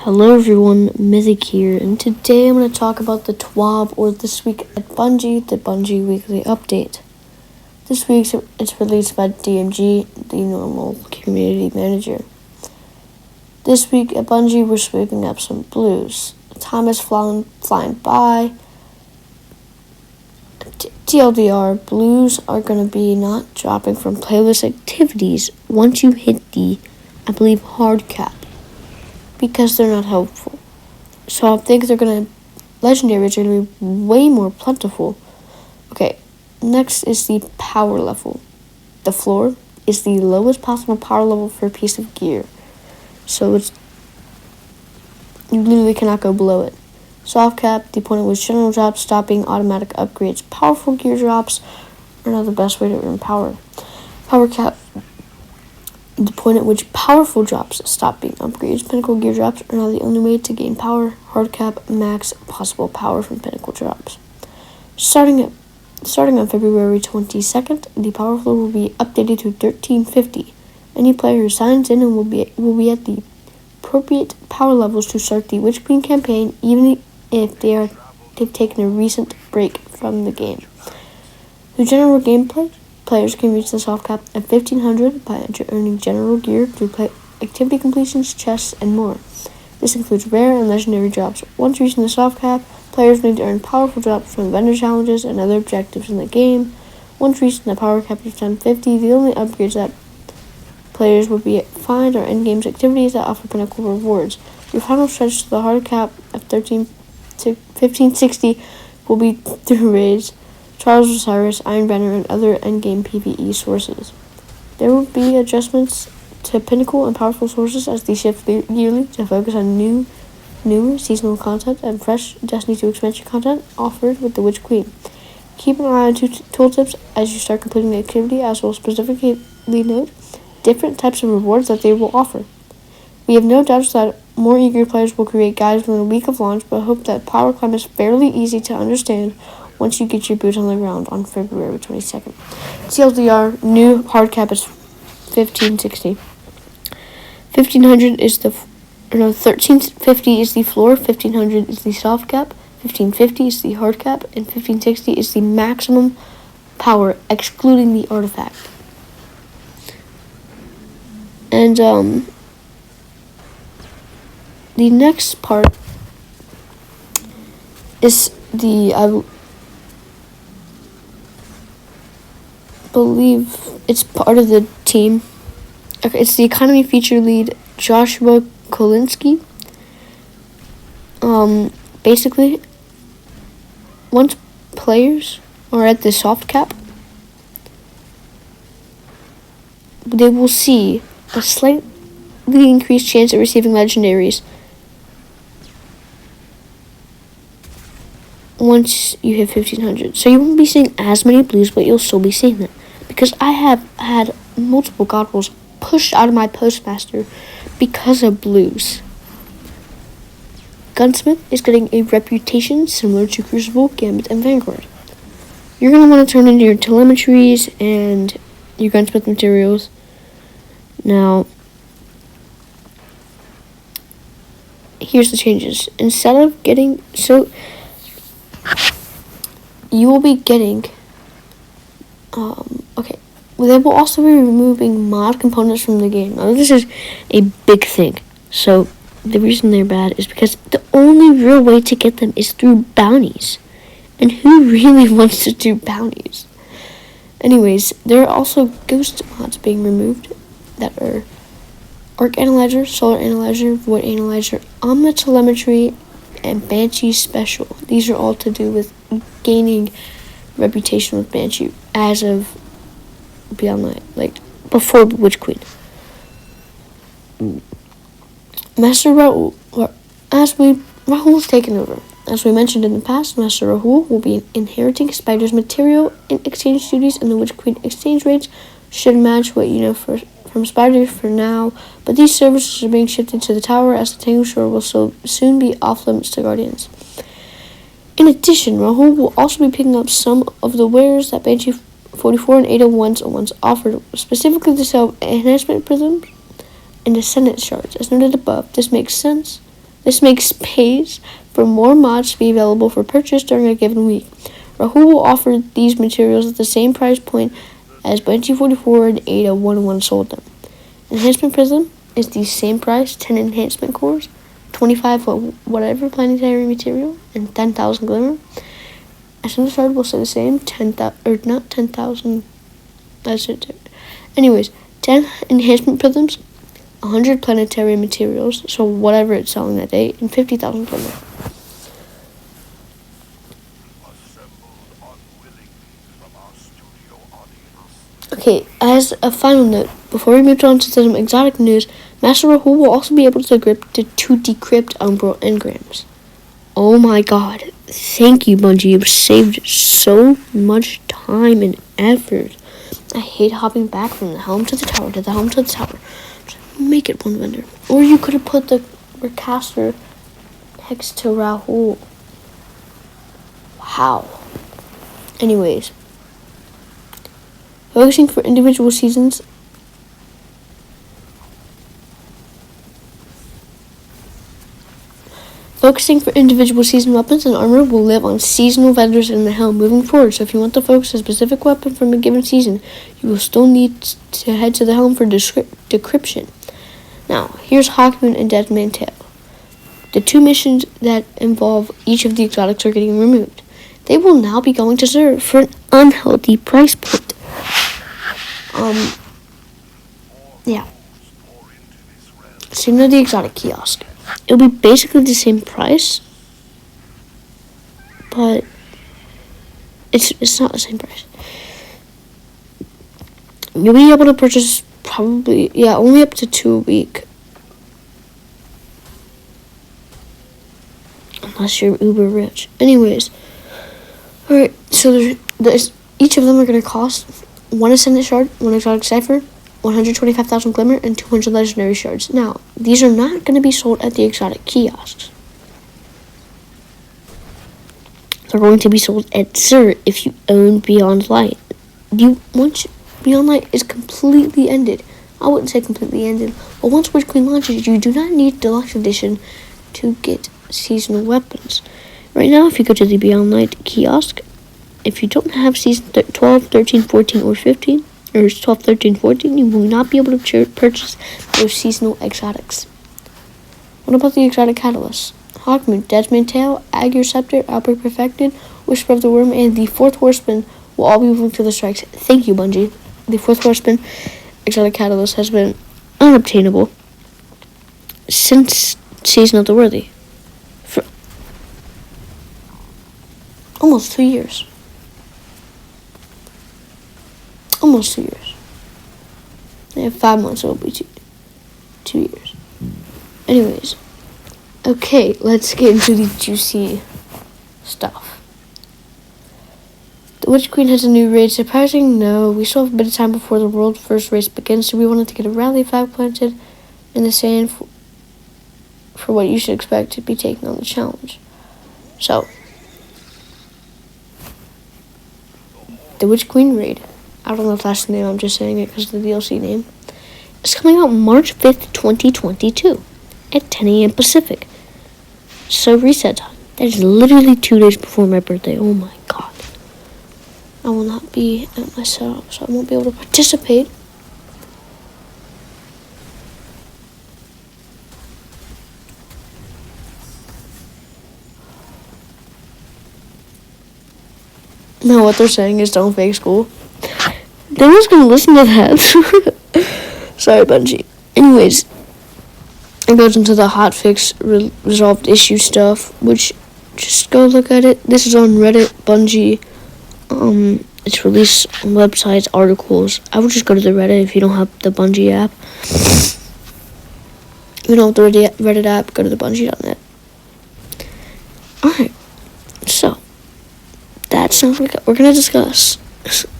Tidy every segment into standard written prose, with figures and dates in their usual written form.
Hello everyone, Mythic here, and today I'm going to talk about the TWAB, or This Week at Bungie, the Bungie Weekly Update. This week it's released by DMG, the normal community manager. This week at Bungie we're sweeping up some blues. Time is flying by. TLDR, blues are going to be not dropping from playlist activities once you hit the, I believe, hard cap, because they're not helpful. So I think legendaries are going to be way more plentiful. Okay, next is the power level. The floor is the lowest possible power level for a piece of gear. So you literally cannot go below it. Soft cap, the point at which general drops stop being automatic upgrades. Powerful gear drops are not the best way to earn power. Power cap, the point at which powerful drops stop being upgrades. Pinnacle gear drops are not the only way to gain power. Hard cap, max possible power from pinnacle drops. Starting on February 22nd, the power floor will be updated to 1350. Any player who signs in and will be at the appropriate power levels to start the Witch Queen campaign, even if they've taken a recent break from the game. The general gameplay, players can reach the soft cap at 1500 by earning general gear through activity completions, chests, and more. This includes rare and legendary drops. Once reaching the soft cap, players need to earn powerful drops from vendor challenges and other objectives in the game. Once reaching the power cap of 1050, the only upgrades that players will find are endgame activities that offer pinnacle rewards. Your final stretch to the hard cap of 1560 will be through raids, Charles Osiris, Iron Banner, and other endgame PvE sources. There will be adjustments to pinnacle and powerful sources as they shift yearly to focus on new seasonal content and fresh Destiny 2 expansion content offered with the Witch Queen. Keep an eye on tooltips as you start completing the activity, as will specifically note different types of rewards that they will offer. We have no doubts that more eager players will create guides within a week of launch, but hope that Power Climb is fairly easy to understand once you get your boots on the ground on February 22nd. TLDR, new hard cap is 1560. 1350 is the floor, 1500 is the soft cap, 1550 is the hard cap, and 1560 is the maximum power, excluding the artifact. And the next part is I believe it's part of the team. Okay, it's the economy feature lead, Joshua Kolinsky. Basically, once players are at the soft cap, they will see a slightly increased chance of receiving legendaries once you hit 1500. So you won't be seeing as many blues, but you'll still be seeing them. Because I have had multiple god rolls pushed out of my postmaster because of blues. Gunsmith is getting a reputation similar to Crucible, Gambit, and Vanguard. You're going to want to turn into your telemetries and your gunsmith materials. Now, here's the changes. Instead of getting, you will be getting, they will also be removing mod components from the game. Now, this is a big thing. So, the reason they're bad is because the only real way to get them is through bounties. And who really wants to do bounties? Anyways, there are also ghost mods being removed that are Arc Analyzer, Solar Analyzer, Void Analyzer, Omnitelemetry, and Banshee Special. These are all to do with gaining reputation with Banshee as of Beyond Light, before Witch Queen. Master Raoul, Raoul's taken over. As we mentioned in the past, Master Raoul will be inheriting Spider's material in exchange duties, and the Witch Queen exchange rates should match what you know from Spider for now, but these services are being shifted to the tower as the Tangle Shore will soon be off limits to Guardians. In addition, Raoul will also be picking up some of the wares that Banshee 44 and 801s once offered, specifically the sale of enhancement prisms and Descendant shards. As noted above, this makes sense This makes space for more mods to be available for purchase during a given week. Rahul will offer these materials at the same price point as Bungie 44 and Ada 101 sold them. Enhancement Prism is the same price, 10 enhancement cores, 25 whatever planetary material, and 10,000 glimmer. Ascendant Shard will stay the same, 10,000, or not 10,000, that's it. Anyways, 10 enhancement prisms, 100 planetary materials, so whatever it's selling that day, and 50,000 glimmer. Okay, as a final note, before we move on to some exotic news, Master Rahul will also be able to decrypt Umbral engrams. Oh my god, thank you, Bungie. You've saved so much time and effort. I hate hopping back from the helm to the tower to the helm to the tower. Just make it one vendor. Or you could have put the recaster next to Rahul. Wow. Anyways, focusing for individual seasons. Focusing for individual season weapons and armor will live on seasonal vendors in the helm moving forward. So if you want to focus a specific weapon from a given season, you will still need to head to the helm for decryption. Now, here's Hawkmoon and Dead Man Tale. The two missions that involve each of the exotics are getting removed. They will now be going to serve for an unhealthy price point. Yeah. So you know the exotic kiosk. It'll be basically the same price, but it's not the same price. You'll be able to purchase probably, only up to 2 a week. Unless you're uber rich. Anyways, alright, so there's each of them are going to cost 1 Ascendant Shard, 1 Exotic Cipher, 125,000 Glimmer, and 200 Legendary Shards. Now, these are not going to be sold at the exotic kiosks. They're going to be sold at Xur if you own Beyond Light. Once Beyond Light is completely ended, I wouldn't say completely ended, but once Witch Queen launches, you do not need Deluxe Edition to get seasonal weapons. Right now, if you go to the Beyond Light kiosk, if you don't have season 12, 13, 14, or 15, or 12, 13, 14, you will not be able to purchase those seasonal exotics. What about the exotic catalysts? Hawkmoon, Deadman Tail, Aegir Scepter, Outbreak Perfected, Whisper of the Worm, and the Fourth Horseman will all be moving to the strikes. Thank you, Bungie. The Fourth Horseman exotic catalyst has been unobtainable since Season of the Worthy. For almost 2 years. Almost 2 years. Yeah, 5 months, it'll be 2 years. Anyways. Okay, let's get into the juicy stuff. The Witch Queen has a new raid. Surprising? No. We still have a bit of time before the world first race begins, so we wanted to get a rally flag planted in the sand for what you should expect to be taking on the challenge. So, the Witch Queen raid. I don't know if that's the name, I'm just saying it because of the DLC name. It's coming out March 5th, 2022 at 10 a.m. Pacific. So reset time. That is literally 2 days before my birthday. Oh my god. I will not be at my setup, so I won't be able to participate. No, what they're saying is don't fake school. No one's gonna listen to that. Sorry, Bungie. Anyways, it goes into the hotfix resolved issue stuff, which just go look at it. This is on Reddit, Bungie. It's released on websites, articles. I would just go to the Reddit if you don't have the Bungie app. If you don't have the Reddit app, go to the Bungie.net. Alright, so that's not what we're gonna discuss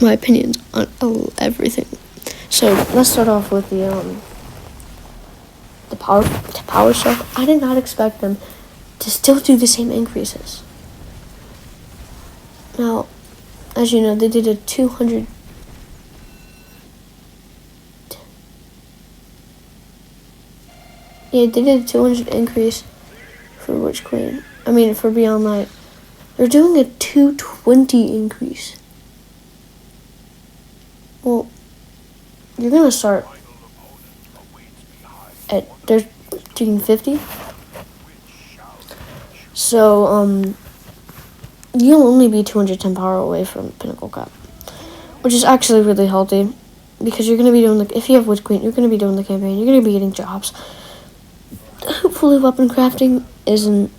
my opinions on everything. So let's start off with the power stuff. I did not expect them to still do the same increases. Now, as you know, they did a 200. Yeah, they did a 200 increase for Witch Queen. I mean, for Beyond Light. They're doing a 220 increase. Well, you're gonna start at, they're doing 50. So, you'll only be 210 power away from Pinnacle Cap, which is actually really healthy, because you're gonna be doing if you have Witch Queen, you're gonna be doing the campaign, you're gonna be getting jobs. Hopefully weapon crafting isn't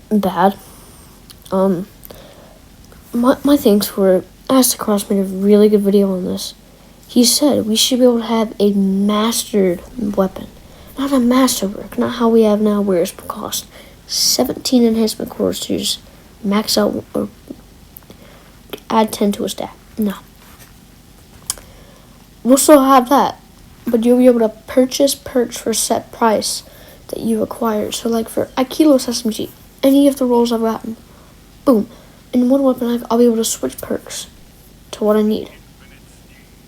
bad. My thanks were, Astacross made a really good video on this. He said we should be able to have a mastered weapon, not a masterwork, not how we have now where it's cost 17 enhancement cores to just max out or add 10 to a stack. No. We'll still have that, but you'll be able to purchase perks for a set price that you acquire. So like for Aikilo's SMG, any of the rolls I've gotten, boom, in one weapon I'll be able to switch perks to what I need.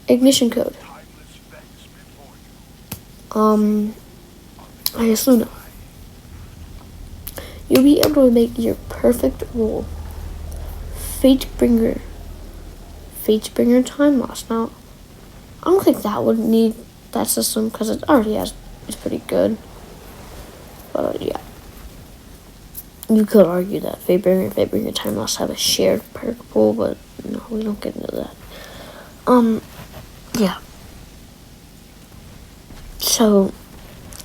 Ignition code. I guess Luna. You'll be able to make your perfect roll. Fatebringer Time Loss. Now, I don't think that would need that system because it already has. It's pretty good. But yeah, you could argue that Fatebringer and Fatebringer Time Loss have a shared perk pool, but no, we don't get into that. Yeah. So,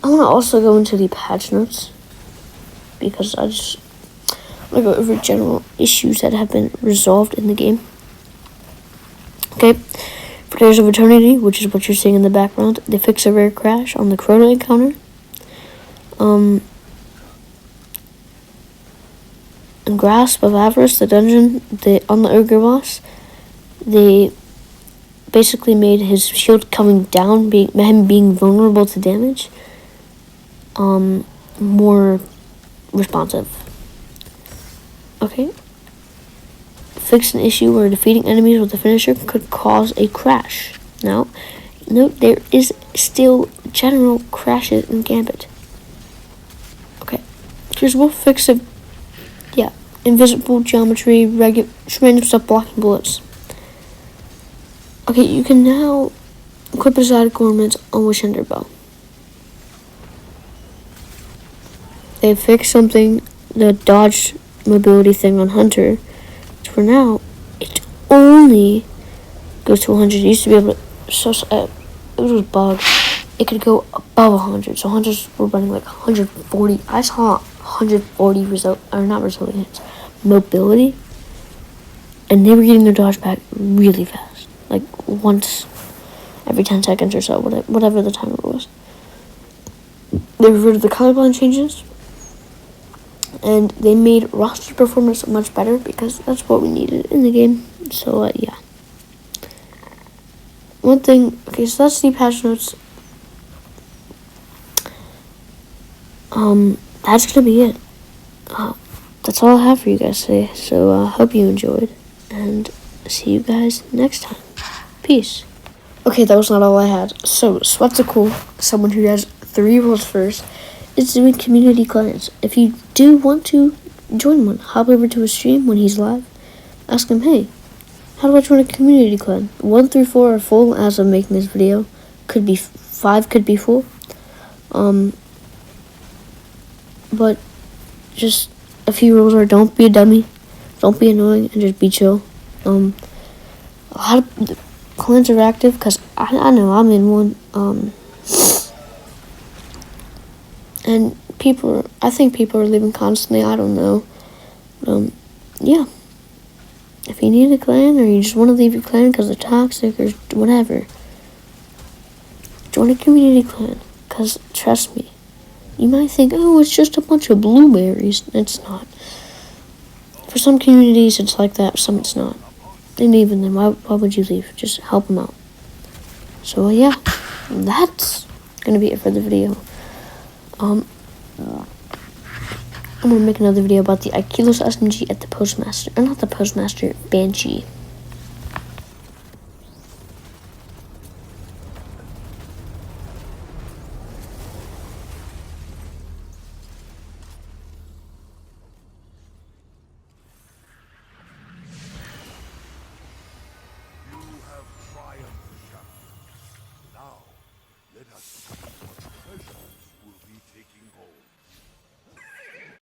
I want to also go into the patch notes because I just want to go over general issues that have been resolved in the game. Okay, for Days of Eternity, which is what you're seeing in the background, they fix a rare crash on the Crota encounter. In Grasp of Avarice, the dungeon, on the Ogre boss, they basically made his shield coming down, him being vulnerable to damage, more responsive. Okay. Fix an issue where defeating enemies with the finisher could cause a crash. Now, note there is still general crashes in Gambit. Okay. Here's we'll fix it. Yeah. Invisible geometry, random stuff blocking bullets. Okay, you can now equip exotic ornaments on Wishender Bow. They fixed something, the dodge mobility thing on Hunter. For now, it only goes to 100. It used to be able to, it was bugged. It could go above 100. So hunters were running like 140. I saw 140 resilience, mobility, and they were getting their dodge back really fast, like once every 10 seconds or so, whatever the timer was. They reverted the colorblind changes. And they made roster performance much better because that's what we needed in the game. So, yeah. One thing, okay, so that's the patch notes. That's gonna be it. That's all I have for you guys today. So, I hope you enjoyed. And see you guys next time. Peace. Okay, that was not all I had. So, Sweptical, someone who has 3 roles first, is doing community clans. If you do want to join one, hop over to his stream when he's live. Ask him, hey, how do I join a community clan? 1 through 4 are full as of making this video. Could be 5, could be full. But just a few rules are: don't be a dummy, don't be annoying, and just be chill. A lot of clans are active because I know I'm in one. And I think people are leaving constantly. I don't know. Yeah. If you need a clan or you just want to leave your clan because they're toxic or whatever, join a community clan. Because trust me, you might think, oh, it's just a bunch of blueberries. It's not. For some communities, it's like that. Some it's not. And even then, why would you leave? Just help them out. So yeah, that's gonna be it for the video. I'm gonna make another video about the Aikilo's SMG at the Postmaster, or not the Postmaster, Banshee.